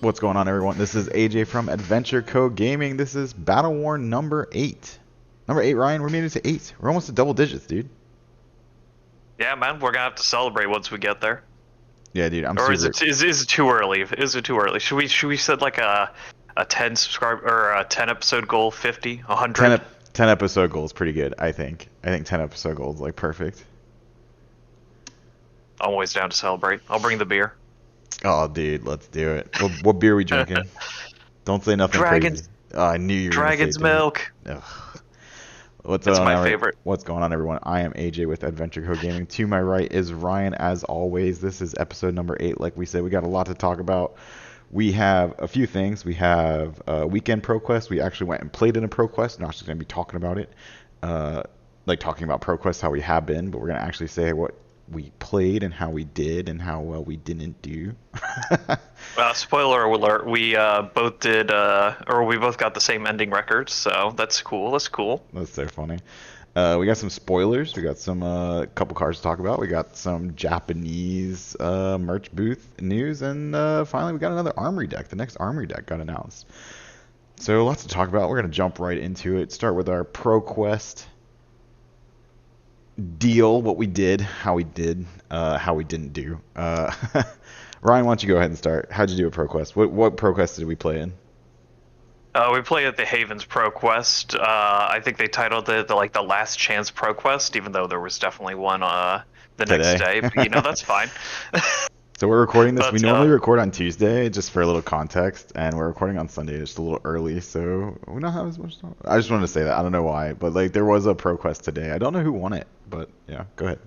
What's going on, everyone? This is AJ from Adventure Co Gaming. This is Battleworn number 8. Number 8, Ryan. We're making it to 8. We're almost to double digits, dude. Yeah, man, we're gonna have to celebrate once we get there. Yeah, dude. I'm Or super. is it too early? Is it too early? Should we set like a 10 subscribe or a 10 episode goal, 50, 100? 10 episode goal is pretty good. I think 10 episode goal is like perfect. Always down to celebrate. I'll bring the beer. Oh, dude, let's do it. What beer are we drinking? Don't say nothing Dragon's crazy. Oh, I knew you were gonna say Dragon's milk. Ugh. What's That's on, my favorite. What's going on, everyone? I am AJ with Adventure Co Gaming. To my right is Ryan, as always. This is episode number 8. Like we said, we got a lot to talk about. We have a few things. We have Weekend ProQuest. We actually went and played in a ProQuest. Not just going to be talking about it, like talking about ProQuest, how we have been, but we're going to actually say what we played and how we did and how well we didn't do. Spoiler alert: we both did, or we both got the same ending record, so that's cool. That's cool. That's so funny. We got some spoilers. We got some couple cards to talk about. We got some Japanese merch booth news, and finally we got another armory deck. The next armory deck got announced. So lots to talk about. We're gonna jump right into it. Start with our ProQuest deal. What we did, how we did, how we didn't do. Ryan, why don't you go ahead and start? How'd you do at ProQuest? What ProQuest did we play in? We played at the Havens ProQuest. I think they titled it the Last Chance ProQuest, even though there was definitely one the next day. But that's fine. So we're recording this. But, we normally record on Tuesday, just for a little context, and we're recording on Sunday, just a little early, so we don't have as much time. I just wanted to say that. I don't know why, but like there was a ProQuest today. I don't know who won it, but yeah, go ahead.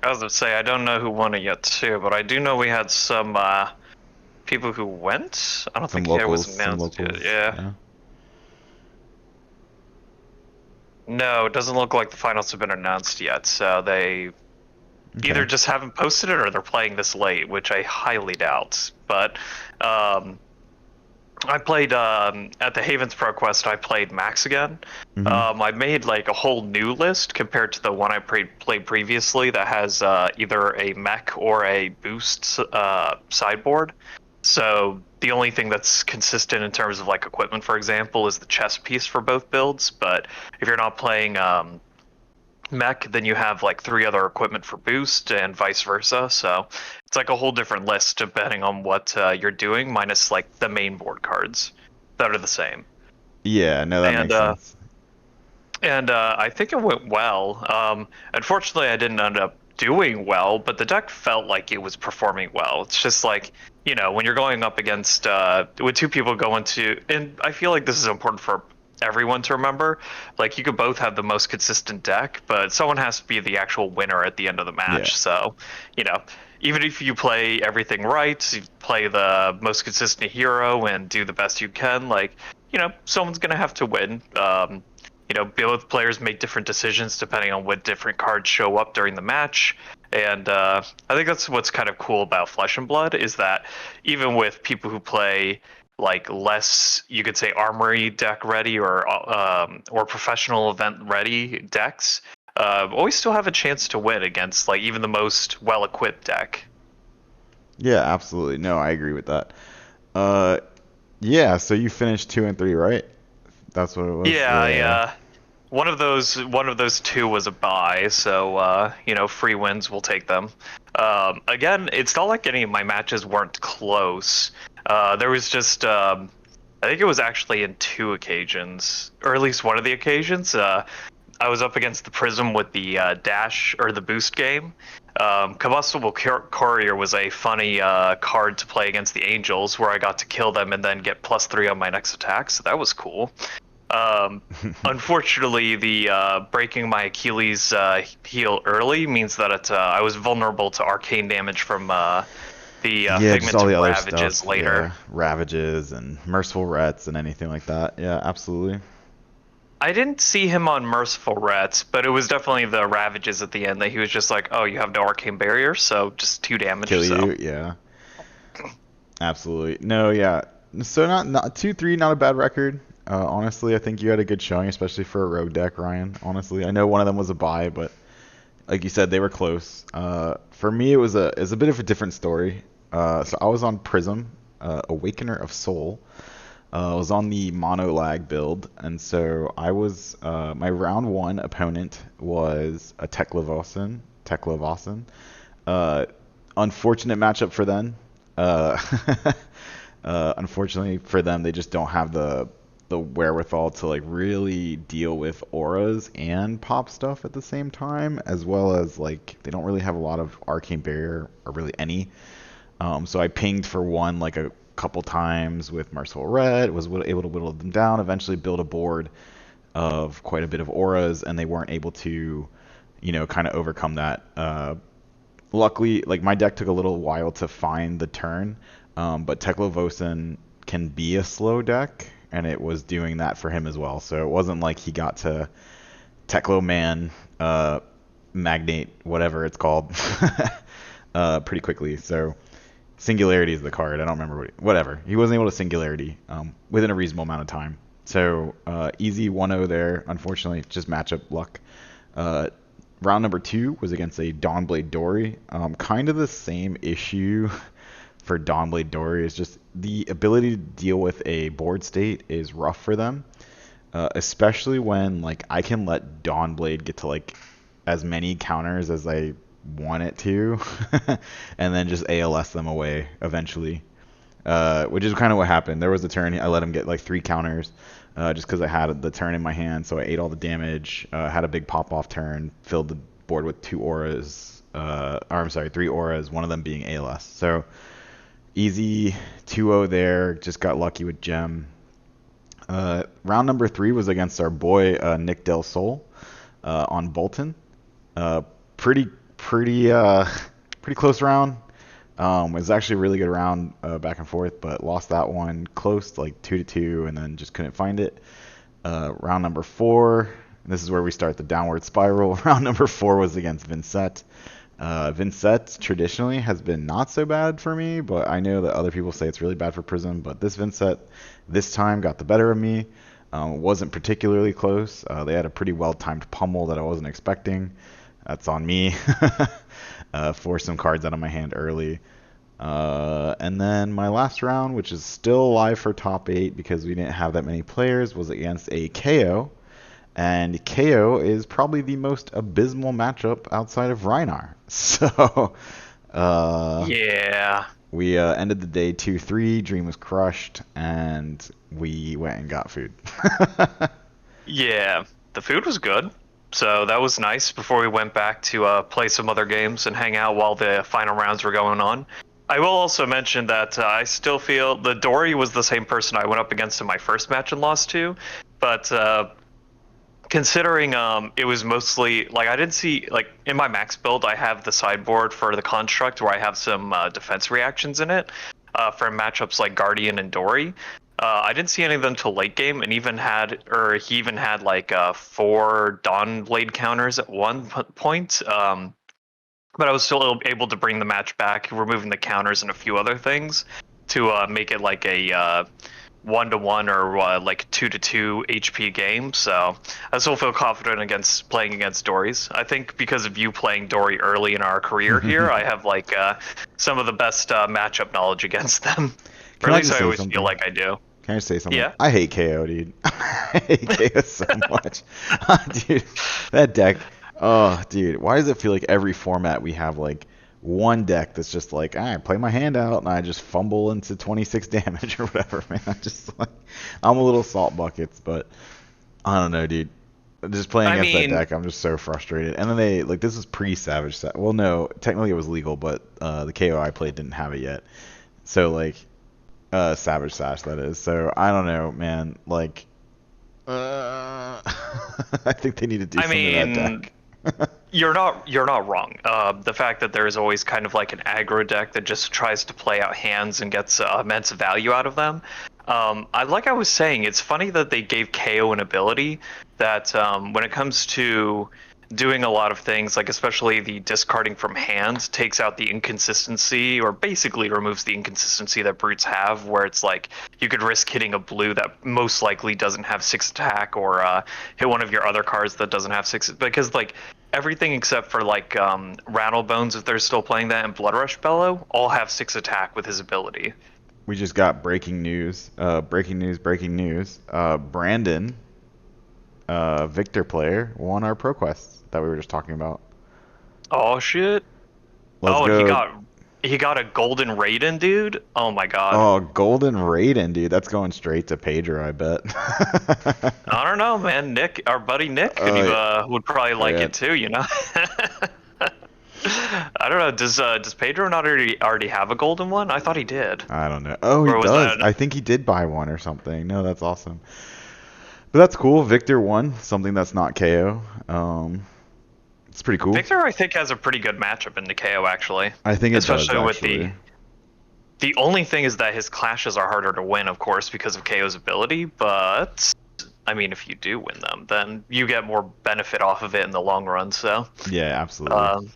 I was going to say, I don't know who won it yet, too, but I do know we had some people who went. I don't think it was announced yet. Yeah. No, it doesn't look like the finals have been announced yet, so they either just haven't posted it or they're playing this late, which I highly doubt. But I played at the Havens ProQuest. I played Max again. I made like a whole new list compared to the one I played previously that has either a mech or a boost sideboard. So the only thing that's consistent in terms of like equipment, for example, is the chest piece for both builds. But if you're not playing mech, then you have like 3 other equipment for boost and vice versa. So it's like a whole different list depending on what you're doing, minus like the main board cards that are the same. Yeah, no, that makes sense. And I think it went well. Unfortunately, I didn't end up doing well, but the deck felt like it was performing well. It's just like, when you're going up against with 2 people going to, and I feel like this is important for everyone to remember, like you could both have the most consistent deck, but someone has to be the actual winner at the end of the match. Yeah. So even if you play everything right, you play the most consistent hero and do the best you can, like someone's gonna have to win. Both players make different decisions depending on what different cards show up during the match. And I think that's what's kind of cool about Flesh and Blood, is that even with people who play like less, you could say, armory deck ready or professional event ready decks, always still have a chance to win against like even the most well equipped deck. Yeah, absolutely. No, I agree with that. Yeah. So you finished 2 and 3, right? That's what it was. Yeah. One of those 2 was a bye, so free wins, we'll take them. Again, it's not like any of my matches weren't close. There was just I think it was actually in 2 occasions, or at least one of the occasions. I was up against the Prism with the dash or the boost game. Combustible Courier was a funny card to play against the Angels, where I got to kill them and then get +3 on my next attack, so that was cool. Unfortunately, the breaking my Achilles heel early means that I was vulnerable to arcane damage from the Figment of Ravages stuff later. Yeah, Ravages and Merciful Rets and anything like that. Yeah, absolutely. I didn't see him on Merciful Rets, but it was definitely the Ravages at the end that he was just like, oh, you have no arcane barrier, so just 2 damage. Kill you, yeah. Absolutely. No, yeah. So not 2-3, not a bad record. Honestly, I think you had a good showing, especially for a rogue deck, Ryan. Honestly, I know one of them was a bye, but like you said, they were close. For me, it was a bit of a different story. So I was on Prism. Awakener of Soul. I was on the mono lag build, and so I was my round one opponent was a Tekla Vossen. Unfortunate matchup for them. Uh, Unfortunately for them, they just don't have the wherewithal to like really deal with auras and pop stuff at the same time, as well as like they don't really have a lot of arcane barrier or really any. So I pinged for one like a couple times with Merciful Red, was able to whittle them down, eventually build a board of quite a bit of auras, and they weren't able to, kind of overcome that. Luckily, like my deck took a little while to find the turn, but Teklovosen can be a slow deck, and it was doing that for him as well. So it wasn't like he got to Teklo Man, Magnate, whatever it's called, pretty quickly. So Singularity is the card. I don't remember whatever. He wasn't able to Singularity within a reasonable amount of time. So easy 1-0 there. Unfortunately, just matchup luck. Round number 2 was against a Dawnblade Dory. Kind of the same issue for Dawnblade Dory. Is just the ability to deal with a board state is rough for them, especially when like I can let Dawnblade get to like as many counters as I want it to, and then just ALS them away eventually. Which is kind of what happened. There was a turn I let him get like 3 counters, just because I had the turn in my hand, so I ate all the damage. Had a big pop off turn, filled the board with 2 auras. Or I'm sorry, 3 auras. One of them being ALS. So easy 2-0 there. Just got lucky with Gem. Round number 3 was against our boy Nick Del Sol on Bolton. Pretty close round. It was actually a really good round back and forth, but lost that one close, like 2-2, and then just couldn't find it. Round number 4, this is where we start the downward spiral. Round number 4 was against Vincent. Vincent traditionally has been not so bad for me, but I know that other people say it's really bad for Prism, but this Vincent this time got the better of me. Wasn't particularly close. They had a pretty well-timed pummel that I wasn't expecting. That's on me. Forced some cards out of my hand early. And then my last round, which is still alive for top 8 because we didn't have that many players, was against a KO. And KO is probably the most abysmal matchup outside of Rhinar. So, Yeah. we ended the day 2-3. Dream was crushed, and we went and got food. Yeah. The food was good. So that was nice before we went back to play some other games and hang out while the final rounds were going on. I will also mention that I still feel the Dory was the same person I went up against in my first match and lost to, but considering it was mostly like I didn't see like in my max build I have the sideboard for the construct where I have some defense reactions in it for matchups like Guardian and Dory. I didn't see any of them till late game, and he even had like 4 Dawnblade counters at one point. But I was still able to bring the match back, removing the counters and a few other things to make it like a 1-1 or like 2-2 HP game. So I still feel confident against playing against Dories. I think because of you playing Dory early in our career here, I have like some of the best matchup knowledge against them. Or at least I always feel like I do. Can I just say something? Yeah. I hate KO, dude. I hate KO so much. Dude, that deck. Oh, dude. Why does it feel like every format we have like one deck that's just like, I play my hand out and I just fumble into 26 damage or whatever, man. I'm a little salt buckets, but I don't know, dude. Just playing against that deck, I'm just so frustrated. And then they, like, this is pre-Savage. Well, no, technically it was legal, but the KO I played didn't have it yet. So, like, Savage Sash, that is. So I don't know, man. Like, I think they need to do something to that deck. You're not wrong. The fact that there is always kind of like an aggro deck that just tries to play out hands and gets immense value out of them. Like I was saying, it's funny that they gave KO an ability that when it comes to doing a lot of things, like especially the discarding from hand, takes out the inconsistency, or basically removes the inconsistency that brutes have, where it's like you could risk hitting a blue that most likely doesn't have 6 attack, or hit one of your other cards that doesn't have 6, because like everything except for like Rattlebones, if they're still playing that, and Bloodrush Bellow all have 6 attack with his ability. we just got breaking news. Breaking news. Brandon, Victor player, won our ProQuest that we were just talking about. Oh shit. Let's Oh, and he go. got a golden Raiden, dude. Oh my god. Oh, Golden Raiden, dude. That's going straight to Pedro, I bet. I don't know, man. Nick, our buddy Nick, Yeah. would probably Oh, like yeah. it too. You know. I don't know. Does Pedro not already have a golden one? I thought he did. I don't know. Oh, he Or was does. that? I think he did buy one or something. No, that's awesome. But that's cool. Victor won something that's not KO. It's pretty cool. Victor, I think, has a pretty good matchup in the KO actually. I think it does, Especially with actually. the only thing is that his clashes are harder to win, of course, because of KO's ability. But I mean, if you do win them, then you get more benefit off of it in the long run. So, Yeah, absolutely.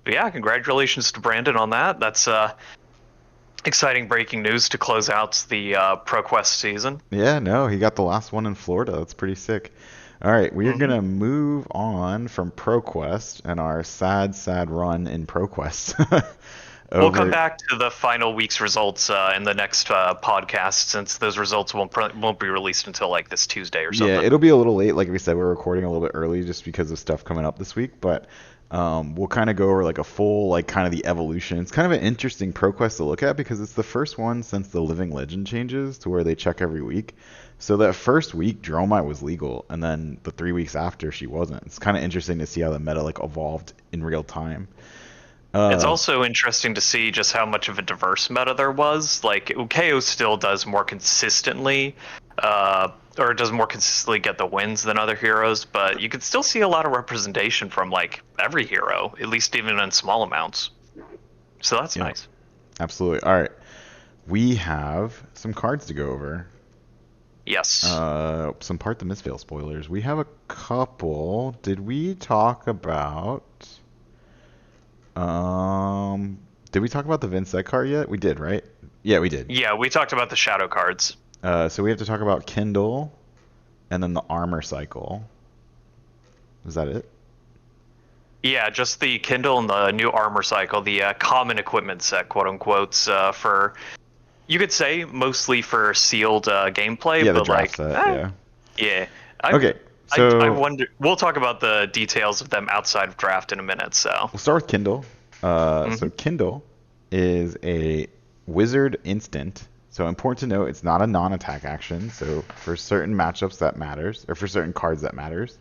but yeah, congratulations to Brandon on that. That's exciting breaking news to close out the ProQuest season. Yeah, no, he got the last one in Florida. That's pretty sick. All right, we are gonna move on from ProQuest and our sad run in ProQuest. We'll come back to the final week's results in the next podcast, since those results won't be released until like this Tuesday or something. Yeah, it'll be a little late. Like we said, we're recording a little bit early just because of stuff coming up this week. But we'll kind of go over like a full, like kind of the evolution. It's kind of an interesting ProQuest to look at because it's the first one since the Living Legend changes to where they check every week. So that first week, Dromite was legal, and then the 3 weeks after, she wasn't. It's kind of interesting to see how the meta like evolved in real time. It's also interesting to see just how much of a diverse meta there was. Like, KO still does more consistently, or does more consistently get the wins than other heroes, but you can still see a lot of representation from like every hero, at least even in small amounts. So that's nice. Absolutely. All right, we have some cards to go over. Yes. Some Part the Mistveil spoilers. We have a couple. Did we talk about? Did we talk about the Vincent card yet? We did, right? Yeah, we did. Yeah, we talked about the shadow cards. So we have to talk about Kindle, and then the armor cycle. Is that it? Yeah, just the Kindle and the new armor cycle, the common equipment set, quote unquote, for, you could say, mostly for sealed gameplay. Yeah, the but draft like, set. Yeah. Okay. So I wonder. We'll talk about the details of them outside of draft in a minute. So we'll start with Kindle. So Kindle is a wizard instant. So important to note, it's not a non-attack action. So for certain matchups that matters, or for certain cards that matters.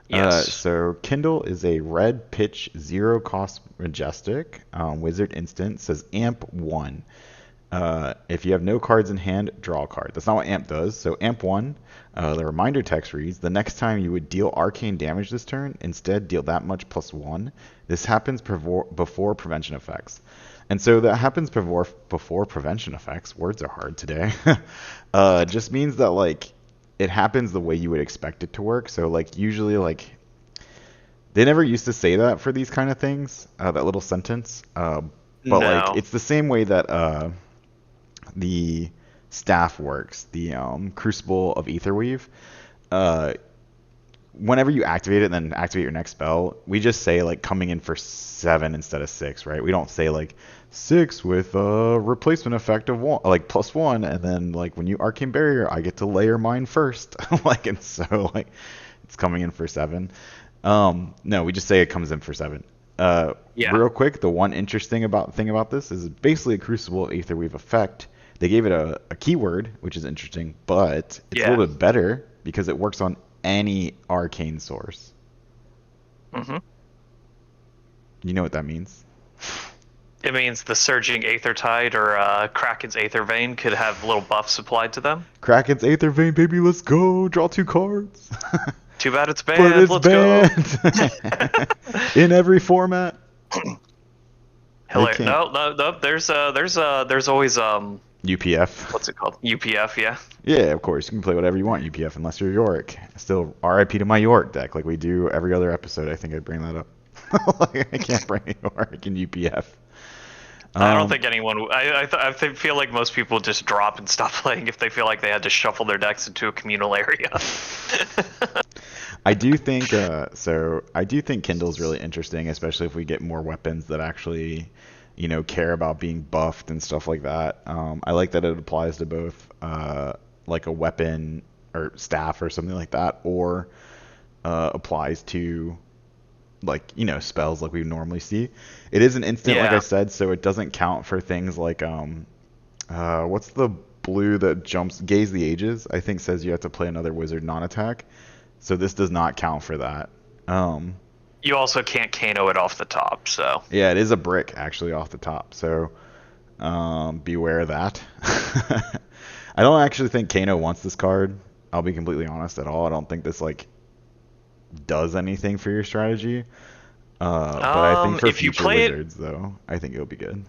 Yes. So Kindle is a red pitch 0-cost majestic wizard instant. Says Amp 1. If you have no cards in hand, draw a card. That's not what Amp does. So Amp 1, the reminder text reads, the next time you would deal arcane damage this turn, instead deal that much +1. This happens before prevention effects. And so that happens before prevention effects. Words are hard today. Just means that like it happens the way you would expect it to work. So like usually like they never used to say that for these kind of things, that little sentence. But like it's the same way that the staff works, the Crucible of Aetherweave. Whenever you activate it and then activate your next spell, we just say like coming in for 7 instead of 6, right? We don't say like 6 with a replacement effect of 1, like +1, and then like when you Arcane Barrier, I get to layer mine first. Like, and so like it's coming in for 7. No, we just say it comes in for 7. Real quick, the one interesting thing about this is basically a Crucible of Aetherweave effect. They gave it a keyword, which is interesting, but it's a little bit better because it works on any arcane source. Mm-hmm. You know what that means? It means the Surging Aether Tide or Kraken's Aether Vein could have little buffs applied to them. Kraken's Aether Vein, baby, let's go. Draw 2 cards. Too bad it's banned. But it's banned. In every format. No. There's always UPF. What's it called? UPF, yeah. Yeah, of course. You can play whatever you want UPF unless you're Yorick. Still RIP to my Yorick deck like we do every other episode. I think I'd bring that up. Like, I can't bring a Yorick in UPF. I don't think anyone. I feel like most people just drop and stop playing if they feel like they had to shuffle their decks into a communal area. I do think I do think Kindle's really interesting, especially if we get more weapons that actually, care about being buffed and stuff like that. I like that it applies to both like a weapon or staff or something like that, or applies to like spells like we normally see. It is an instant, like I Yeah. said, so it doesn't count for things like what's the blue that jumps Gaze the Ages? I think says you have to play another wizard non-attack. So this does not count for that. Um, You also can't Kano it off the top, so. yeah, it is a brick actually off the top. So beware of that. I don't actually think Kano wants this card. I'll be completely honest at all. I don't think this like does anything for your strategy. But I think for If you future play it, wizards though, I think it'll be good.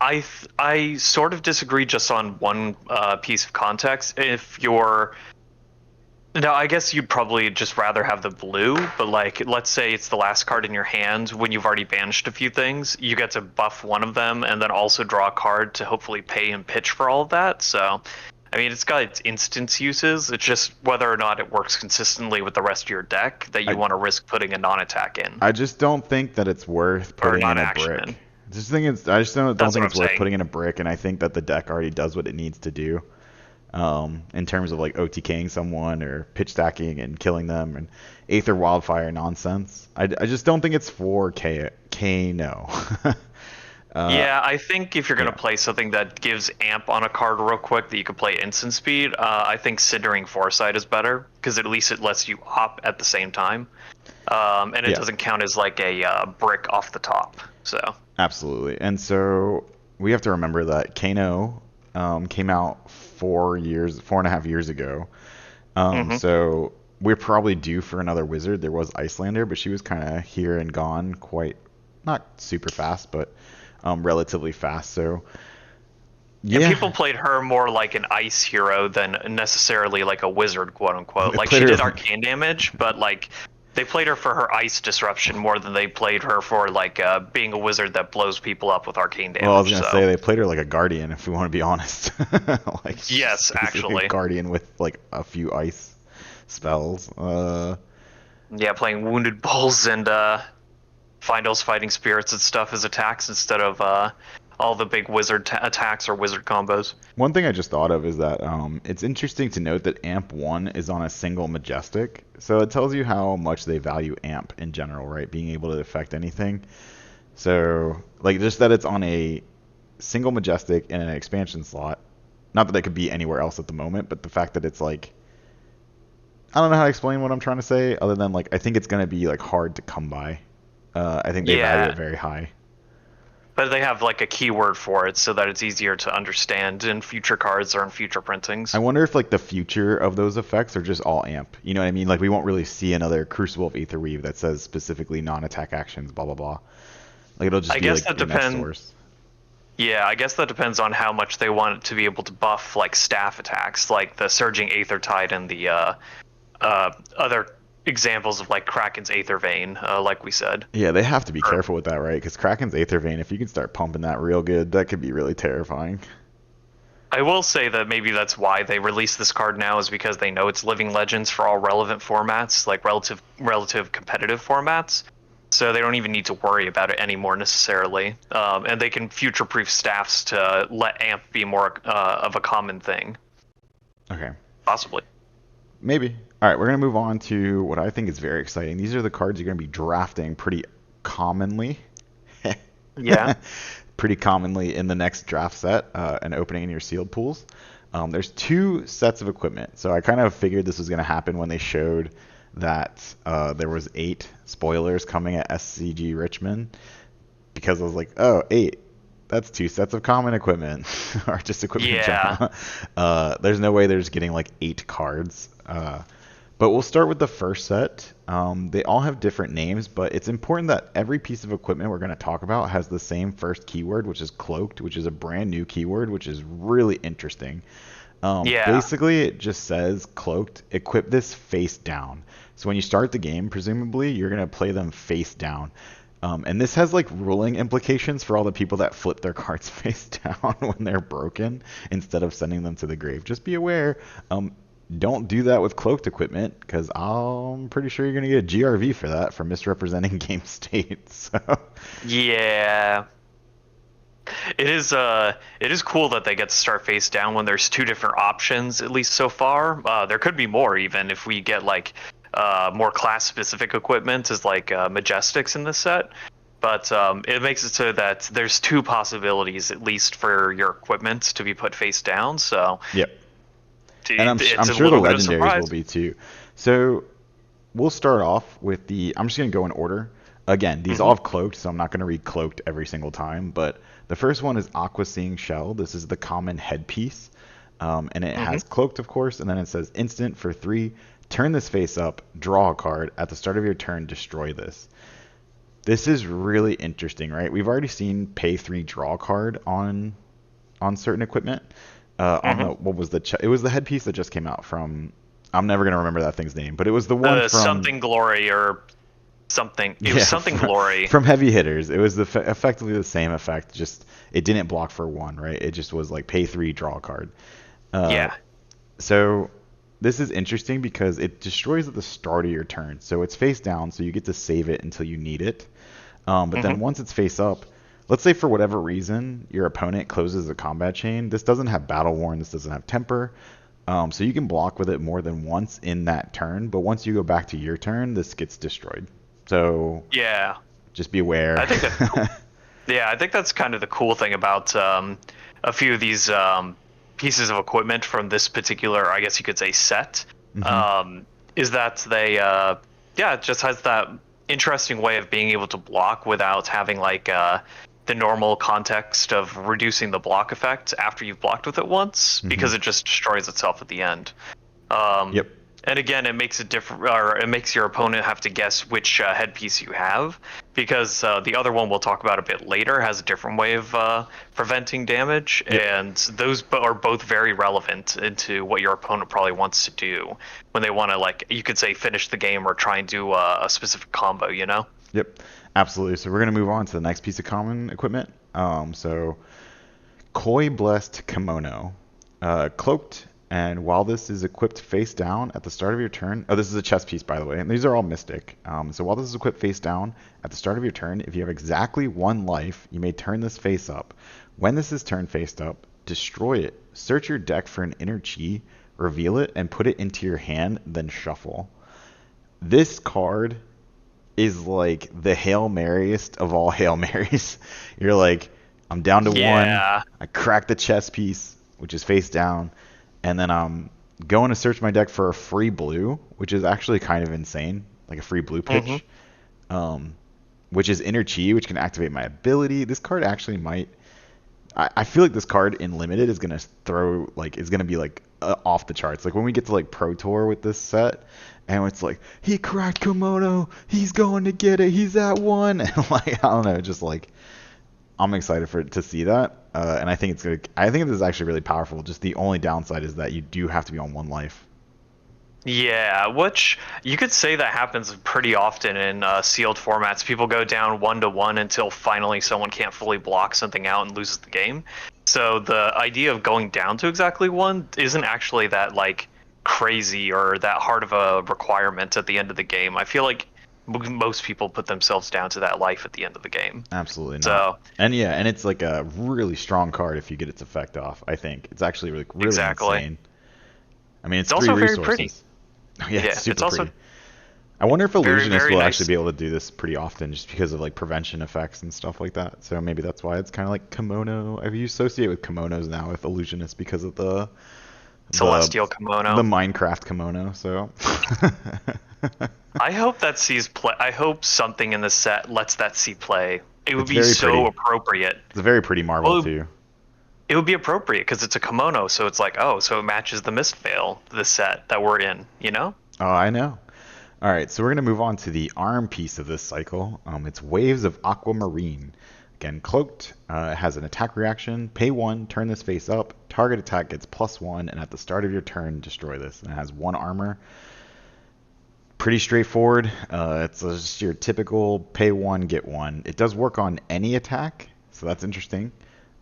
I sort of disagree just on one piece of context. If you're No, I guess you'd probably just rather have the blue, but like, let's say it's the last card in your hand when you've already banished a few things, you get to buff one of them and then also draw a card to hopefully pay and pitch for all of that. So, I mean, it's got its instance uses. It's just whether or not it works consistently with the rest of your deck that you want to risk putting a non-attack in I just don't think that it's worth or putting in a non-action brick. in. I just don't That's think what it's I'm worth saying. putting in a brick, and I think that the deck already does what it needs to do. In terms of like OTKing someone or pitch stacking and killing them and Aether Wildfire nonsense. I just don't think it's for Kano. Yeah, I think if you're going yeah. to play something that gives amp on a card real quick that you could play instant speed, I think Sundering Foresight is better because at least it lets you op at the same time. And it Yeah. doesn't count as like a brick off the top. So Absolutely. And so we have to remember that Kano came out 4.5 years ago. mhm. So we're probably due for another wizard. There was Icelander, but she was kind of here and gone quite, not super fast, but relatively fast. So And yeah, people played her more like an ice hero than necessarily like a wizard, quote unquote. they Like played she her did like arcane damage, but like they played her for her ice disruption more than they played her for like being a wizard that blows people up with arcane well, I was damage. gonna say So they played her like a guardian, if we want to be honest. Like she's yes, basically a actually. guardian with like a few ice spells. Yeah, playing Wounded Bulls and Findos Fighting Spirits and stuff as attacks instead of all the big wizard attacks or wizard combos. One thing I just thought of is that it's interesting to note that AMP 1 is on a single Majestic. So it tells you how much they value AMP in general, right? Being able to affect anything. So, like, just that it's on a single Majestic in an expansion slot. Not that it could be anywhere else at the moment, but the fact that it's like. I don't know how to explain what I'm trying to say, other than, like, I think it's going to be, like, hard to come by. I think they value Yeah, it very high. but they have like a keyword for it so that it's easier to understand in future cards or in future printings. I wonder if like the future of those effects are just all amp. You know what I mean? Like we won't really see another Crucible of Aetherweave that says specifically non-attack actions, blah blah blah. Like it'll just I be guess like that your next depends. source. Yeah, I guess that depends on how much they want it to be able to buff like staff attacks, like the Surging Aether Tide and the other examples of like Kraken's Aether Vein, like we said. Yeah, they have to be Or careful with that, right? Because Kraken's Aether Vein, if you can start pumping that real good, that could be really terrifying. I will say that maybe that's why they released this card now is because they know it's Living Legends for all relevant formats, like relative competitive formats. So they don't even need to worry about it anymore necessarily, and they can future-proof staffs to let AMP be more of a common thing, Okay, possibly. maybe. All right, we're gonna move on to what I think is very exciting. These are the cards you're gonna be drafting pretty commonly. Yeah. Pretty commonly in the next draft set and opening in your sealed pools. There's two sets of equipment. So I kind of figured this was going to happen when they showed that there was 8 spoilers coming at SCG Richmond because I was like, oh, 8. That's 2 sets of common equipment or just equipment in Yeah. general. There's no way they're just getting like 8 cards. But we'll start with the first set. They all have different names, but it's important that every piece of equipment we're going to talk about has the same first keyword, which is cloaked, which is a brand new keyword, which is really interesting. Yeah. Basically, it just says cloaked, equip this face down. So when you start the game, presumably, you're going to play them face down. And this has like ruling implications for all the people that flip their cards face down when they're broken instead of sending them to the grave. Just be aware. Don't do that with cloaked equipment because I'm pretty sure you're going to get a GRV for that for misrepresenting game state. So Yeah. It is cool that they get to start face down when there's two different options, at least so far. There could be more even if we get like more class specific equipment as like Majestics in this set. But it makes it so that there's two possibilities at least for your equipment to be put face down. So Yep. And it's I'm a sure the little bit of legendaries will surprise. be too. So we'll start off with I'm just going to go in order. Again, these all Hmm. have cloaked, so I'm not going to read cloaked every single time. But the first one is Aqua Seeing Shell. This is the common headpiece. And it Hmm. has cloaked, of course, and then it says instant for 3. Turn this face up, draw a card. At the start of your turn, destroy this. This is really interesting, right? We've already seen pay 3 draw a card on certain equipment. On the Hmm. what was it was the headpiece that just came out from. I'm never gonna remember that thing's name, but it was the one The from something glory or something. It was yeah something glory. from heavy hitters. It was effectively the same effect, just it didn't block for 1, right? It just was like pay 3 draw a card. Uh, Yeah. so this is interesting because it destroys at the start of your turn. So it's face down, so you get to save it until you need it. But then Hmm. once it's face up, let's say for whatever reason your opponent closes the combat chain. This doesn't have Battleworn. This doesn't have Temper. So you can block with it more than once in that turn. But once you go back to your turn, this gets destroyed. So Yeah. just be aware. I think that's cool. Yeah, I think that's kind of the cool thing about a few of these pieces of equipment from this particular, I guess you could say, set, Hmm. um, is that they, yeah, it just has that interesting way of being able to block without having like the normal context of reducing the block effect after you've blocked with it once, Hmm. because it just destroys itself at the end. Um, Yep. and again, it makes it different, or it makes your opponent have to guess which headpiece you have, because the other one we'll talk about a bit later has a different way of preventing damage, Yep. and those are both very relevant into what your opponent probably wants to do when they want to, like, you could say, finish the game or try and do a specific combo, you know? Yep. Absolutely. So we're gonna move on to the next piece of common equipment. So Koi Blessed Kimono. Cloaked, and while this is equipped face down at the start of your turn, oh, this is a chess piece, by the way, and these are all mystic. So while this is equipped face down at the start of your turn, if you have exactly 1 life, you may turn this face up. When this is turned face up, destroy it. Search your deck for an inner chi, reveal it, and put it into your hand, then shuffle. This card is like the Hail Maryest of all Hail Marys. You're like, I'm down to 1. Yeah. I crack the chess piece, which is face down, and then I'm going to search my deck for a free blue, which is actually kind of insane, like a free blue Hmm. pitch, um, which is Inner Chi, which can activate my ability. This card actually might. I feel like this card in limited is gonna throw like is gonna be like off the charts. Like when we get to like Pro Tour with this set, and it's like he cracked Komodo, he's going to get it, he's at 1, and like I don't know, just like I'm excited to see that, and I think it's good. I think this is actually really powerful. Just the only downside is that you do have to be on 1 life. Yeah, which you could say that happens pretty often in sealed formats. People go down 1-1 until finally someone can't fully block something out and loses the game. So the idea of going down to exactly 1 isn't actually that like crazy or that hard of a requirement at the end of the game. I feel like most people put themselves down to that life at the end of the game. Absolutely not. So And yeah, and it's like a really strong card if you get its effect off. I think it's actually really exactly. insane. I mean, it's It's 3 also very pretty. resources. Yeah, it's Yeah, it's super also pretty. I wonder if very, Illusionist very will actually nice. be able to do this pretty often just because of like prevention effects and stuff like that. So maybe that's why it's kind of like kimono. I associate with kimonos now with Illusionist because of the Celestial the Kimono. Minecraft kimono. So I hope that sees play. I hope something in the set lets that see play. It would it's be very so pretty. appropriate. It's a very pretty marble Well, too. it would be appropriate because it's a kimono, so it's like, oh, so it matches the Mistveil, the set that we're in, you know? Oh, I know. All right, so we're gonna move on to the arm piece of this cycle. It's Waves of Aquamarine. Again, cloaked. It has an attack reaction. Pay 1, turn this face up. Target attack gets +1, and at the start of your turn, destroy this. And it has 1 armor. Pretty straightforward. It's just your typical pay 1, get 1. It does work on any attack, so that's interesting.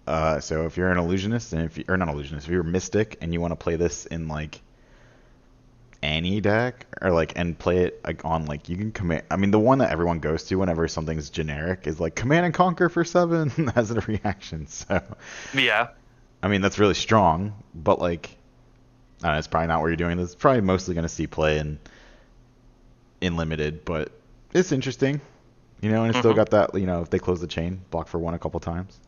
So if you're an illusionist, and if you, or not illusionist, if you're a mystic and you want to play this in like any deck or like and play it like on like you can command. I mean, the one that everyone goes to whenever something's generic is like command and conquer for 7 as a reaction. So Yeah. I mean that's really strong, but like I don't know, it's probably not what you're doing. It's probably mostly going to see play in limited, but it's interesting, you know. And it's still got that, you know, if they close the chain, block for 1 a couple times.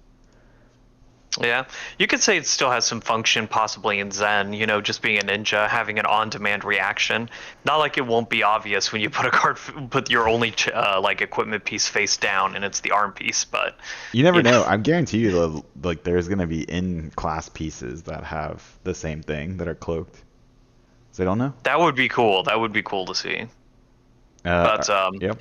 Yeah, you could say it still has some function possibly in Zen, you know, just being a ninja, having an on-demand reaction. Not like it won't be obvious when you put a card, put your only like equipment piece face down and it's the arm piece, but You never you know, know. I guarantee you, like there's going to be in-class pieces that have the same thing that are cloaked. So I don't know. that would be cool. That would be cool to see. But Yep.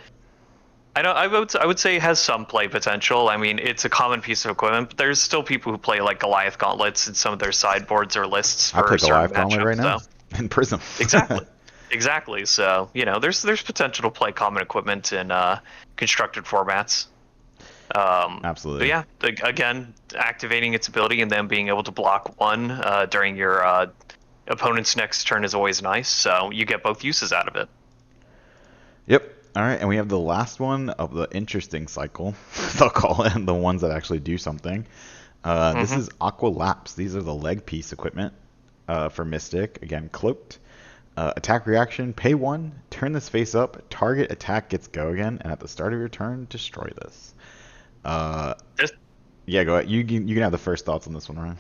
I would say it has some play potential. I mean, it's a common piece of equipment, but there's still people who play like Goliath gauntlets in some of their sideboards or lists I for play certain Goliath Gauntlet right matchups. now So in Prism. exactly. Exactly. So, you know, there's potential to play common equipment in constructed formats. But Absolutely. yeah, again, activating its ability and then being able to block 1 during your opponent's next turn is always nice. So you get both uses out of it. Yep. All right, and we have the last one of the interesting cycle. They'll call it the ones that actually do something. This is Aqua Lapse. These are the leg piece equipment for Mystic. Again, cloaked. Attack reaction, pay 1, turn this face up, target attack gets go again, and at the start of your turn, destroy this. Yeah, go ahead. You can have the first thoughts on this one, Ryan.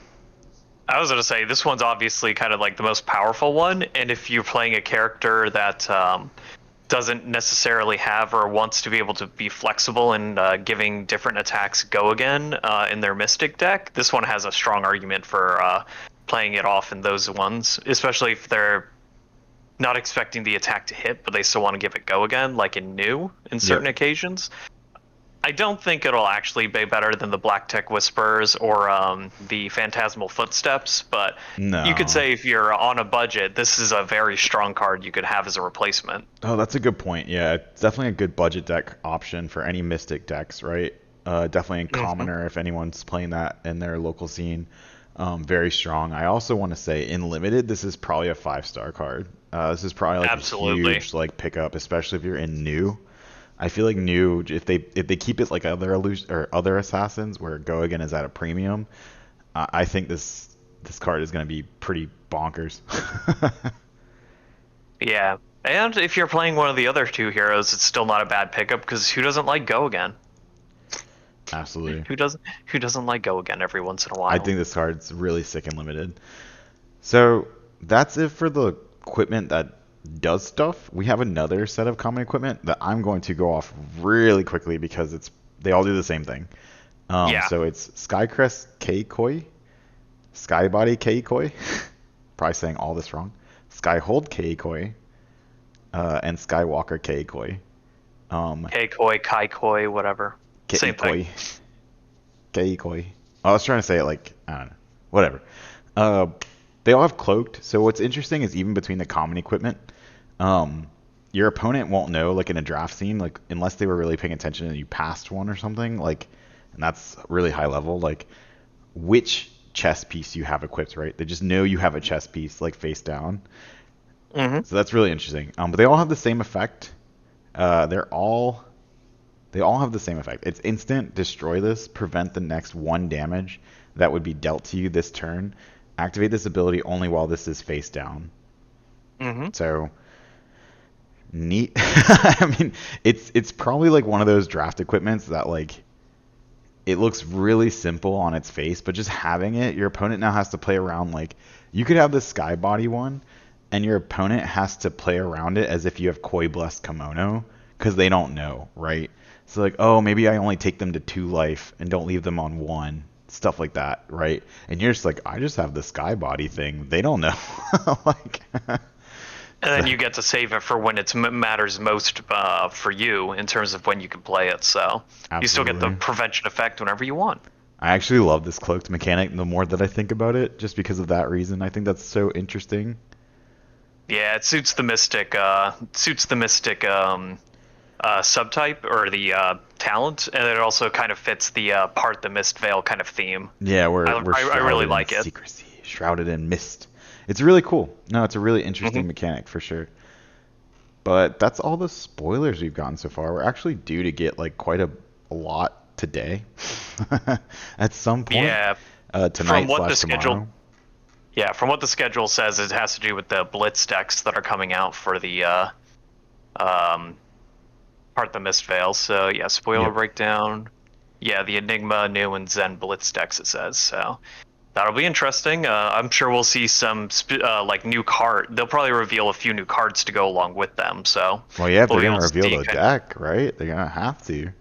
I was going to say, this one's obviously kind of like the most powerful one, and if you're playing a character that doesn't necessarily have or wants to be able to be flexible in giving different attacks go again in their Mystic deck, this one has a strong argument for playing it off in those ones, especially if they're not expecting the attack to hit, but they still want to give it go again, like in new in certain occasions. I don't think it'll actually be better than the Black Tech Whisperers or the Phantasmal Footsteps, but No. you could say if you're on a budget, this is a very strong card you could have as a replacement. Oh, that's a good point. Yeah, it's definitely a good budget deck option for any Mystic decks, right? Definitely in Commoner if anyone's playing that in their local scene. Very strong. I also want to say in Limited, this is probably a 5-star card. This is probably like Absolutely. a huge like pickup, especially if you're in new. I feel like new, if they keep it like other assassins where Go Again is at a premium, I think this card is going to be pretty bonkers. Yeah, and if you're playing one of the other 2 heroes, it's still not a bad pickup because who doesn't like Go Again? Absolutely. Who doesn't like Go Again every once in a while? I think this card's really sick and limited. So that's it for the equipment that does stuff. We have another set of common equipment that I'm going to go off really quickly because they all do the same thing. So it's Skycrest K-Koi, Skybody K-Koi, probably saying all this wrong, Skyhold K-Koi, and Skywalker K-Koi. K-Koi, Kai-Koi, whatever. Same thing. K-Koi. I was trying to say it like, I don't know, whatever. They all have cloaked, so what's interesting is even between the common equipment, your opponent won't know, like in a draft scene, like unless they were really paying attention and you passed one or something, like, and that's really high level, like which chess piece you have equipped, right? They just know you have a chess piece, like face down. So that's really interesting. But they all have the same effect. They all have the same effect. It's instant, destroy this, prevent the next 1 damage that would be dealt to you this turn. Activate this ability only while this is face down. So neat. I mean, it's probably like one of those draft equipments that like it looks really simple on its face, but just having it, your opponent now has to play around. Like you could have the Sky Body one, and your opponent has to play around it as if you have Koi Blessed Kimono because they don't know, right? So like, oh, maybe I only take them to 2 life and don't leave them on 1. Stuff like that, right? And you're just like, I just have the Sky Body thing. They don't know. Like, and then you get to save it for when it matters most for you in terms of when you can play it. So you still get the prevention effect whenever you want. I actually love this cloaked mechanic the more that I think about it, just because of that reason. I think that's so interesting. Yeah, it suits the Mystic. Subtype or the talent, and it also kind of fits the part the Mistveil kind of theme. Yeah, we're I really like it. Secrecy, shrouded in mist. It's really cool. No, it's a really Hmm. interesting mechanic for sure. But that's all the spoilers we've gotten so far. We're actually due to get like quite a lot today, at some point, Yeah, from tonight what the slash schedule, tomorrow. yeah, from what the schedule says, it has to do with the Blitz decks that are coming out for the um, part of the Mistveil. So yeah, spoiler Yep. breakdown. Yeah, the Enigma, New, and Zen Blitz decks. It says so. That'll be interesting. I'm sure we'll see some like new card. They'll probably reveal a few new cards to go along with them. So Well, yeah, if we'll they're be gonna able to reveal see the kind deck, right? They're gonna have to.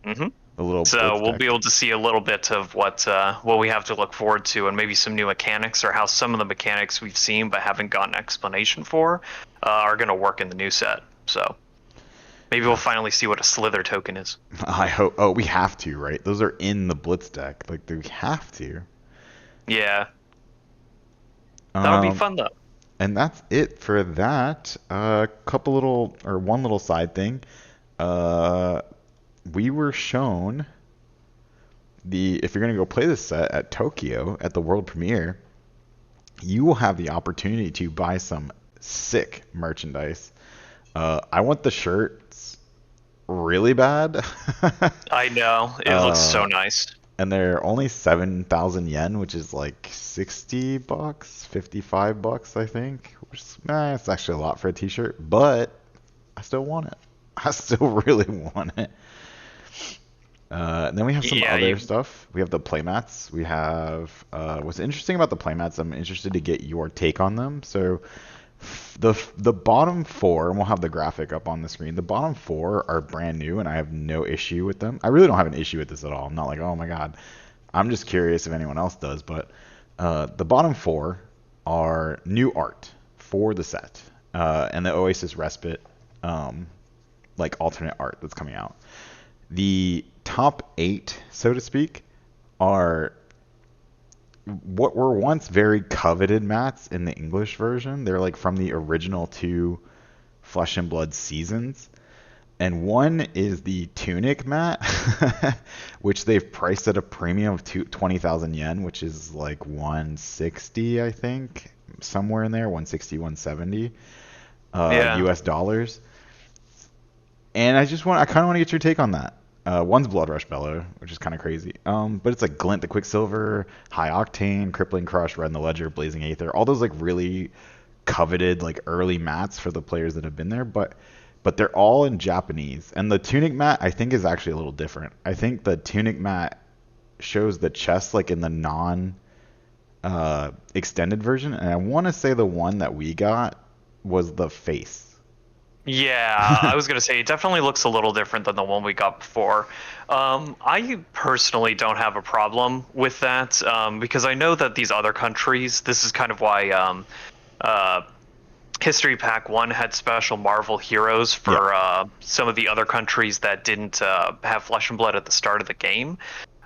of. Hmm. The little So blitz we'll be deck. able to see a little bit of what we have to look forward to, and maybe some new mechanics, or how some of the mechanics we've seen but haven't gotten explanation for are going to work in the new set. So maybe we'll Yeah. finally see what a Slither token is. I hope. Oh, we have to, right? Those are in the blitz deck. Like, we have to. Yeah, that'll be Um, fun though. and that's it for that. Couple little, or one little side thing. Uh, we were shown if you're gonna go play this set at Tokyo at the world premiere, you will have the opportunity to buy some sick merchandise. I want the shirts really bad. I know it looks uh, so nice. and they're only 7,000 yen, which is like $60, $55, I think. Which is, it's actually a lot for a t-shirt, but I still want it. I still really want it. And then we have some Yeah, other you. stuff. We have the playmats. We have what's interesting about the playmats. I'm interested to get your take on them. So the bottom four, and we'll have the graphic up on the screen. The bottom four are brand new, and I have no issue with them. I really don't have an issue with this at all. I'm not like, oh my god. I'm just curious if anyone else does. But the bottom four are new art for the set, and the Oasis Respite, um, like alternate art that's coming out. The top eight, so to speak, are what were once very coveted mats in the English version. They're like from the original two Flesh and Blood seasons. And one is the Tunic mat, which they've priced at a premium of 20,000 yen, which is like 160, I think, somewhere in there, 160, 170 Yeah. US dollars. And I kind of want to get your take on that. One's Blood Rush Bellow, which is kind of crazy. But it's like Glint the Quicksilver, High Octane, Crippling Crush, Red in the Ledger, Blazing Aether, all those like really coveted like early mats for the players that have been there. But they're all in Japanese. And the Tunic mat I think is actually a little different. I think the Tunic mat shows the chest like in the non extended version, and I want to say the one that we got was the face. Yeah, I was gonna say it definitely looks a little different than the one we got before. I personally don't have a problem with that because I know that these other countries. This is kind of why uh, History Pack 1 had special Marvel heroes Yeah. for some of the other countries that didn't have Flesh and Blood at the start of the game.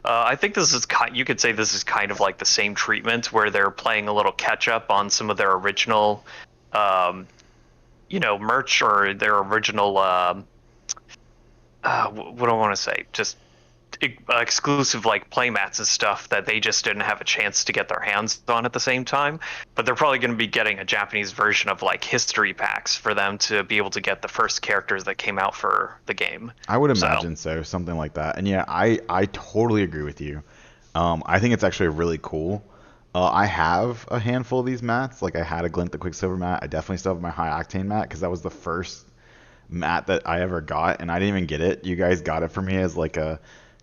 I think this is you could say this is kind of like the same treatment where they're playing a little catch up on some of their original, um, merch or their original. What do I want to say? Just exclusive like playmats and stuff that they just didn't have a chance to get their hands on at the same time. But they're probably going to be getting a Japanese version of like history packs for them to be able to get the first characters that came out for the game. I would So imagine so, something like that. And yeah, I totally agree with you. I think it's actually really cool. I have a handful of these mats. Like I had a Glint the Quicksilver mat. I definitely still have my High Octane mat because that was the first mat that I ever got, and I didn't even get it. You guys got it for me as like a,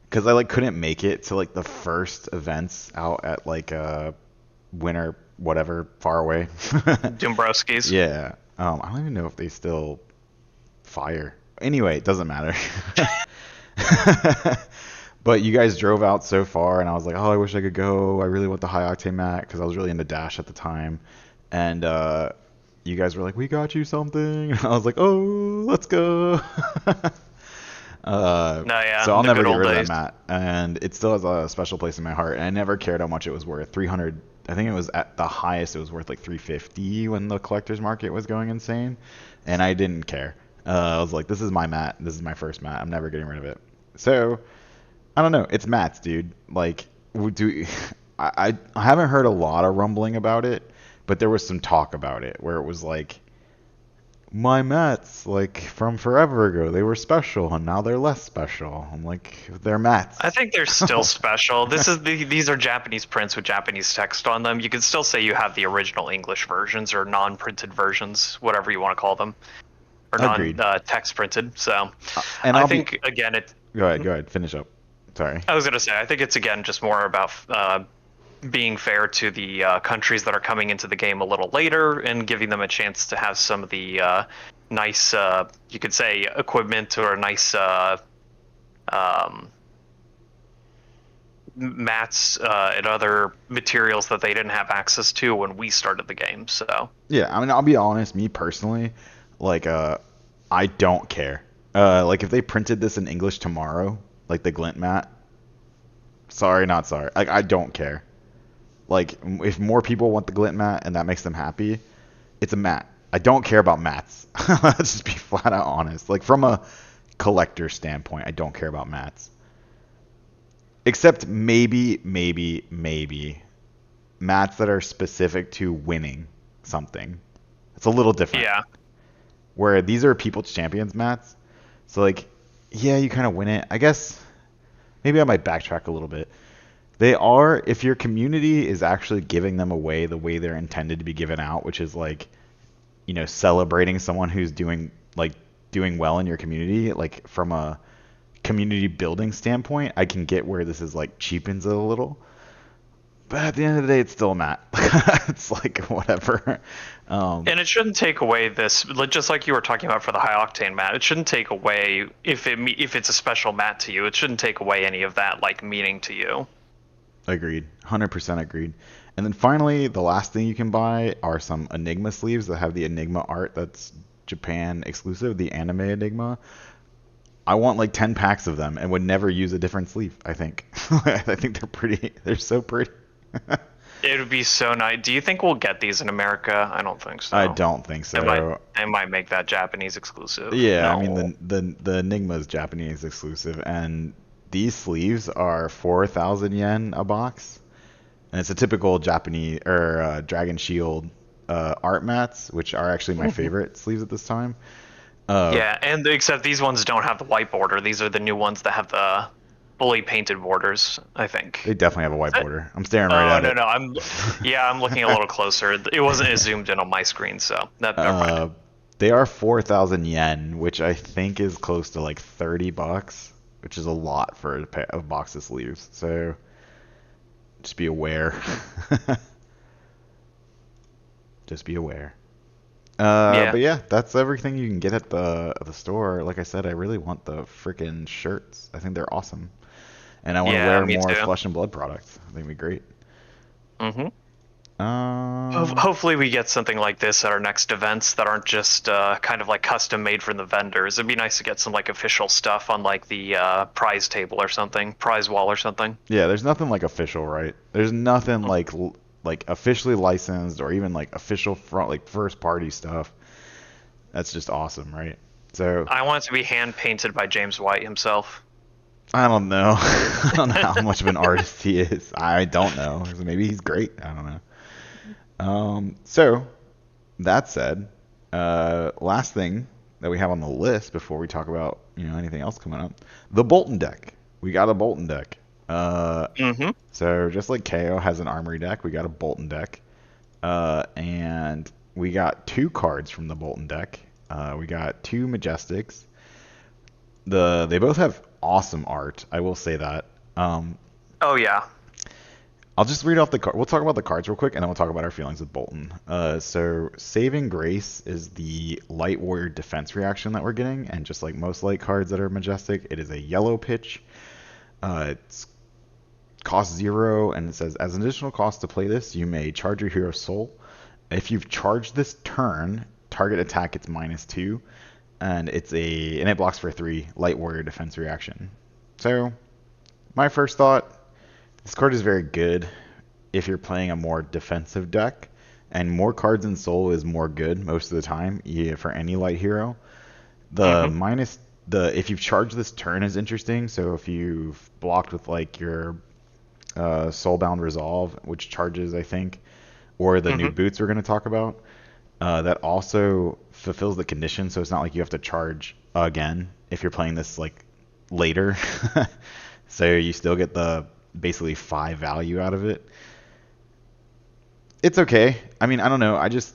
because I like couldn't make it to like the first events out at like winter whatever far away. Dombrowski's. Yeah. I don't even know if they still fire. Anyway, it doesn't matter. But you guys drove out so far, and I was like, oh, I wish I could go. I really want the high octane mat because I was really into Dash at the time. And you guys were like, we got you something. And I was like, oh, let's go. No, yeah, So I'll the never good get old rid of that days. mat, and it still has a special place in my heart. And I never cared how much it was worth. 300. I think it was at the highest. It was worth like 350 when the collector's market was going insane, and I didn't care. I was like, this is my mat. This is my first mat. I'm never getting rid of it. So I don't know. It's mats, dude. Like, do I haven't heard a lot of rumbling about it, but there was some talk about it where it was like my mats, like from forever ago, they were special and now they're less special. I'm like, they're I mats. think they're still special. These are Japanese prints with Japanese text on them. You can still say you have the original English versions or non-printed versions, whatever you want to call them, or Agreed. text printed. So And I I'll be think again it. go ahead, finish up. Sorry. I was gonna say I think it's again just more about being fair to the countries that are coming into the game a little later and giving them a chance to have some of the nice, you could say, equipment or nice um, mats and other materials that they didn't have access to when we started the game. So Yeah, I mean, I'll be honest, me personally, like, I don't care. Like, if they printed this in English tomorrow, like the glint mat, sorry, not sorry. Like, I don't care. Like, if more people want the glint mat and that makes them happy, it's a mat. I don't care about mats. Let's just be flat out honest. Like, from a collector standpoint, I don't care about mats. Except maybe mats that are specific to winning something. It's a little different. yeah, Where these are People's Champions mats. So, like, yeah, you kind of win it. I guess maybe I might backtrack a little bit. They are, if your community is actually giving them away the way they're intended to be given out, which is like, celebrating someone who's doing well in your community, like from a community building standpoint, I can get where this is like cheapens it a little. But at the end of the day, it's still a mat. It's like whatever. and it shouldn't take away this. Just like you were talking about for the high octane mat, it shouldn't take away if it's a special mat to you. It shouldn't take away any of that like meaning to you. Agreed. 100% agreed. And then finally, the last thing you can buy are some Enigma sleeves that have the Enigma art that's Japan exclusive, the anime Enigma. I want like 10 packs of them and would never use a different sleeve, I think. I think they're pretty. They're so pretty. It would be so nice. Do you think we'll get these in America? I don't think so. I don't think so. They might make that Japanese exclusive. Yeah, No. I mean the Enigma is Japanese exclusive, and these sleeves are 4,000 yen a box, and it's a typical Japanese or Dragon Shield art mats, which are actually my favorite sleeves at this time. Yeah, and except these ones don't have the white border. These are the new ones that have the fully painted borders, I think. They definitely have a white border. I'm staring Oh, right at no, it. no, I'm looking a little closer. It wasn't as zoomed in on my screen, so never mind. They are 4,000 yen, which I think is close to like $30, which is a lot for a box of sleeves. So just be aware. Just be aware. Yeah. But yeah, that's everything you can get at the store. Like I said, I really want the freaking shirts. I think they're awesome, and I want to Yeah, wear me more too. Flesh and Blood products. I think it'd be great. Mm-hmm. Um, Hopefully we get something like this at our next events that aren't just kind of like custom made from the vendors. It'd be nice to get some like official stuff on like the prize table or something, prize wall or something. yeah, there's nothing like official, right? There's nothing like officially licensed or even like official front like first party stuff. That's just awesome, right? So I want it to be hand painted by James White himself. I don't know. I don't know how much of an artist he is. I don't know. Maybe he's great. I don't know. So that said, last thing that we have on the list before we talk about anything else coming up, the Bolton deck. We got a Bolton deck. Mm-hmm. So just like KO has an Armory deck, we got a Bolton deck, and we got two cards from the Bolton deck. We got two Majestics. They both have awesome art. I will say that. Oh yeah. I'll just read off the card. We'll talk about the cards real quick, and then we'll talk about our feelings with Bolton. So Saving Grace is the Light Warrior defense reaction that we're getting, and just like most light cards that are Majestic, it is a yellow pitch. It's cost 0, and it says, as an additional cost to play this, you may charge your hero's soul. If you've charged this turn, target attack gets -2, and it blocks for 3 Light Warrior defense reaction. So my first thought, this card is very good if you're playing a more defensive deck, and more cards in Soul is more good most of the time for any light hero. If you've charged this turn is interesting. So if you've blocked with like your Soulbound Resolve, which charges, I think, or the new Hmm. boots we're going to talk about. That also fulfills the condition, so it's not like you have to charge again if you're playing this like later. So you still get the basically 5 value out of it. It's okay. I mean, I don't know. I just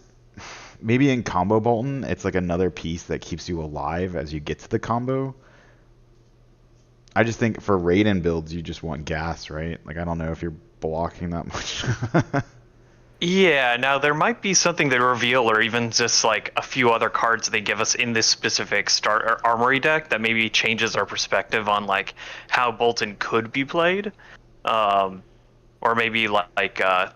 maybe in combo Bolton, it's like another piece that keeps you alive as you get to the combo. I just think for Raiden builds, you just want gas, right? Like I don't know if you're blocking that much. Yeah, now there might be something they reveal, or even just like a few other cards they give us in this specific start or armory deck that maybe changes our perspective on like how Bolton could be played, um, or maybe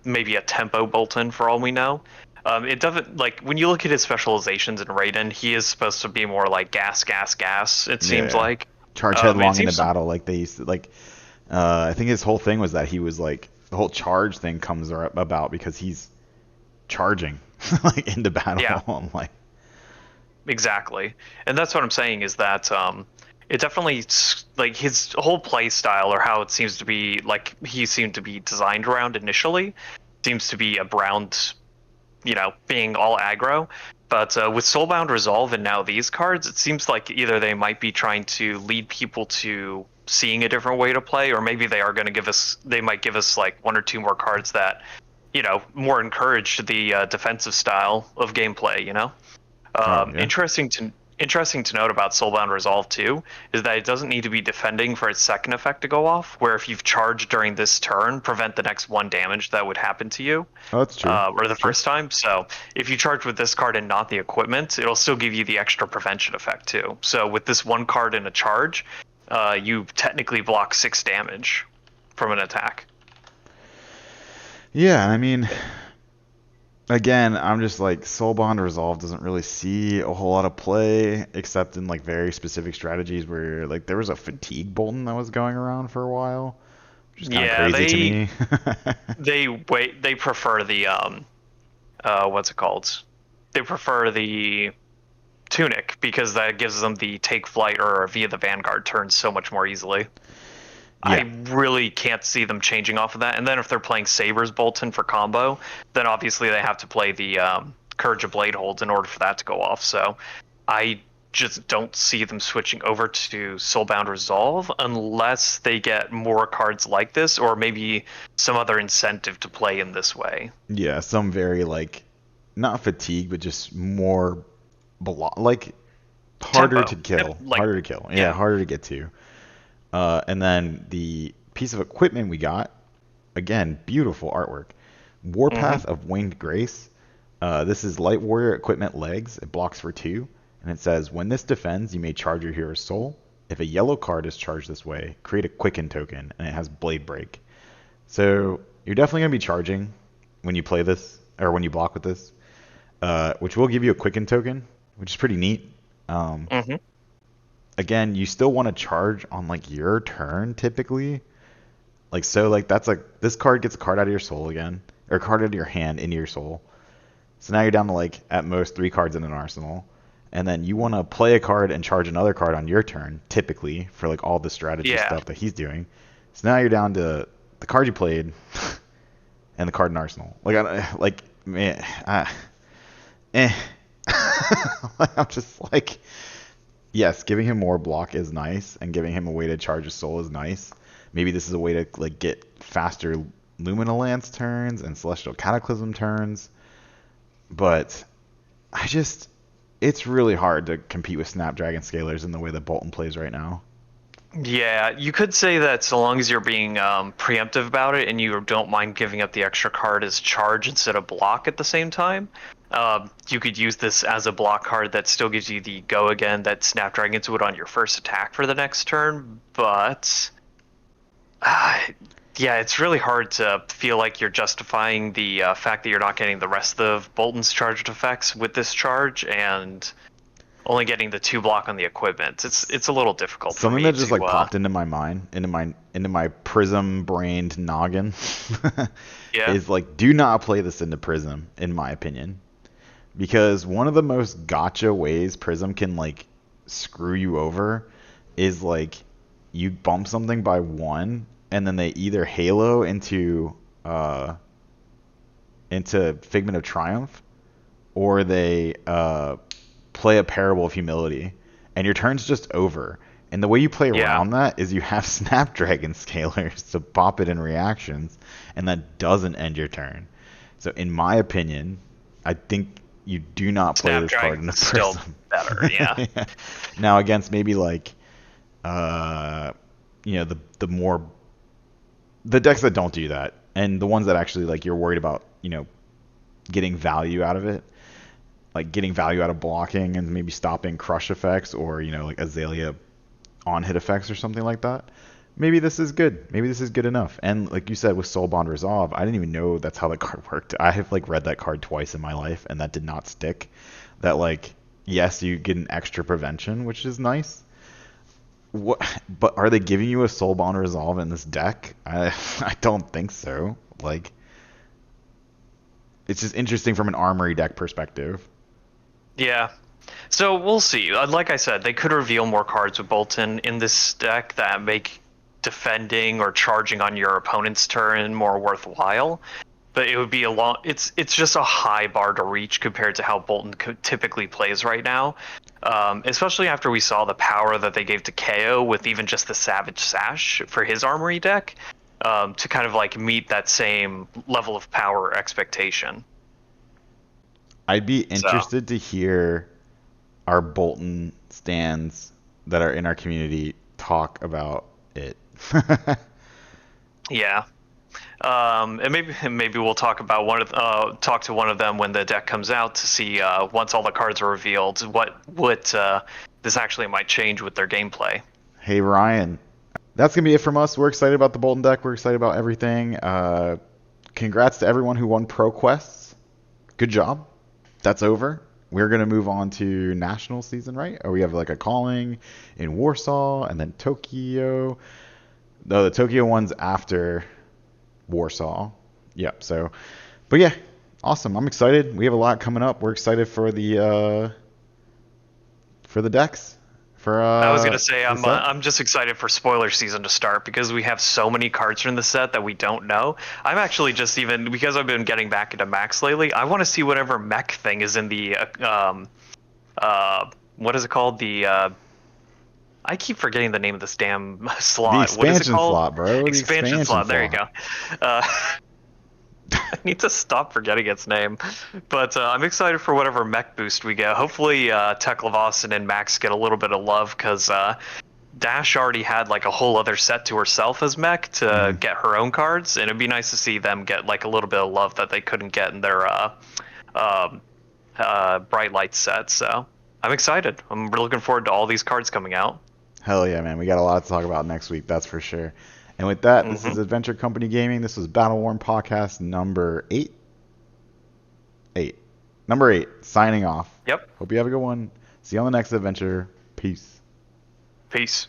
maybe a tempo Bolton for all we know. It doesn't like when you look at his specializations in Raiden, he is supposed to be more like gas, gas, gas. It seems Yeah. like. Charge It headlong into seems to, battle like they used to like I think his whole thing was that he was like the whole charge thing comes about because he's charging like into yeah. battle. I'm like, Exactly. And that's what I'm saying is that it definitely like his whole play style or how it seems to be like he seemed to be designed around initially seems to be around, being all aggro. But with Soulbound Resolve and now these cards, it seems like either they might be trying to lead people to seeing a different way to play, or maybe they might give us like one or two more cards that, more encourage the defensive style of gameplay. oh yeah, Interesting to note about Soulbound Resolve too is that it doesn't need to be defending for its second effect to go off. Where if you've charged during this turn, prevent the next one damage that would happen to you, oh that's true. or the Sure. first time. So if you charge with this card and not the equipment, it'll still give you the extra prevention effect too. So with this one card in a charge, you technically block 6 damage from an attack. Yeah, I mean, again, I'm just like Soulbond Resolve doesn't really see a whole lot of play except in like very specific strategies where like there was a fatigue Bolton that was going around for a while, which is kind of Yeah, crazy to me. they prefer the what's it called? They prefer the tunic because that gives them the take flight or via the vanguard turn so much more easily. I Yeah. really can't see them changing off of that. And then if they're playing Sabers Bolton for combo, then obviously they have to play the Courage of Blade Holds in order for that to go off. So I just don't see them switching over to Soulbound Resolve unless they get more cards like this or maybe some other incentive to play in this way. Yeah, some very like not fatigue, but just more like harder to Tempo. kill, Like, harder to kill. Yeah, yeah. harder to get to. And then the piece of equipment we got, again, beautiful artwork. Hmm. Warpath of Winged Grace. This is Light Warrior equipment legs. It blocks for 2, and it says when this defends, you may charge your hero's soul. If a yellow card is charged this way, create a Quicken token, and it has Blade Break. So you're definitely gonna be charging when you play this or when you block with this, which will give you a Quicken token, which is pretty neat. Um, Hmm. Again, you still want to charge on like your turn typically. Like so, like that's like this card gets a card out of your soul again, or a card out of your hand into your soul. So now you're down to like at most 3 cards in an arsenal, and then you want to play a card and charge another card on your turn, typically for like all the strategy Yeah. stuff that he's doing. So now you're down to the card you played and the card in arsenal. Like like man, eh. I'm just like yes, giving him more block is nice, and giving him a way to charge his soul is nice. Maybe this is a way to like get faster Lumina Lance turns and Celestial Cataclysm turns, but it's really hard to compete with Snapdragon Scalers in the way that Bolton plays right now. Yeah, you could say that so long as you're being preemptive about it and you don't mind giving up the extra card as charge instead of block at the same time, you could use this as a block card that still gives you the go again that Snapdragons would on your first attack for the next turn. But uh, yeah, it's really hard to feel like you're justifying the fact that you're not getting the rest of Bolton's charged effects with this charge and only getting the 2 block on the equipment. It's a little difficult for Something me that just to like popped into my mind, into my prism brained noggin, yeah. is like do not play this into Prism, in my opinion. Because one of the most gotcha ways Prism can like screw you over is like you bump something by 1 and then they either halo into Figment of Triumph, or they play a Parable of Humility, and your turn's just over. And the way you play around that is you have Snapdragon Scalers to pop it in reactions, and that doesn't end your turn. So in my opinion, I think you do not play this card in the still Prism. better, yeah. Now against maybe like, the decks that don't do that, and the ones that actually like you're worried about, getting value out of it, like getting value out of blocking and maybe stopping crush effects or like Azalea on hit effects or something like that. Maybe this is good. Maybe this is good enough. And like you said with Soulbond Resolve, I didn't even know that's how the card worked. I have like read that card twice in my life, and that did not stick. That like, yes, you get an extra prevention, which is nice. What? But are they giving you a Soulbond Resolve in this deck? I don't think so. Like, it's just interesting from an armory deck perspective. Yeah. So we'll see. Like I said, they could reveal more cards with Bolton in this deck that make defending or charging on your opponent's turn more worthwhile. But it would be it's just a high bar to reach compared to how Bolton typically plays right now. Especially after we saw the power that they gave to KO with even just the Savage Sash for his armory deck, to kind of like meet that same level of power expectation. I'd be interested to hear our Bolton stands that are in our community talk about it. Yeah. And maybe we'll talk about talk to one of them when the deck comes out to see once all the cards are revealed what this actually might change with their gameplay. Hey Ryan, that's gonna be it from us. We're excited about the Bolton deck. We're excited about everything. Congrats to everyone who won Pro Quests. Good job. That's over. We're gonna move on to national season, right? Or we have like a calling in Warsaw and then Tokyo. No, the Tokyo one's after Warsaw. Yep. So, but yeah, awesome. I'm excited. We have a lot coming up. We're excited for the decks. I was gonna say I'm just excited for spoiler season to start because we have so many cards from the set that we don't know. I'm actually just even because I've been getting back into Max lately. I want to see whatever mech thing is in the what is it called? The I keep forgetting the name of this damn slot. The expansion what is it called? slot, bro. Expansion slot. There you go. I need to stop forgetting its name, but I'm excited for whatever mech boost we get. Hopefully, Teklavos and Max get a little bit of love because Dash already had like a whole other set to herself as mech to get her own cards, and it'd be nice to see them get like a little bit of love that they couldn't get in their Bright Light set. So I'm excited. I'm really looking forward to all these cards coming out. Hell yeah, man. We got a lot to talk about next week, that's for sure. And with that, this is Adventure Company Gaming. This was Battleworn Podcast number 8. Number 8, signing off. Yep. Hope you have a good one. See you on the next adventure. Peace. Peace.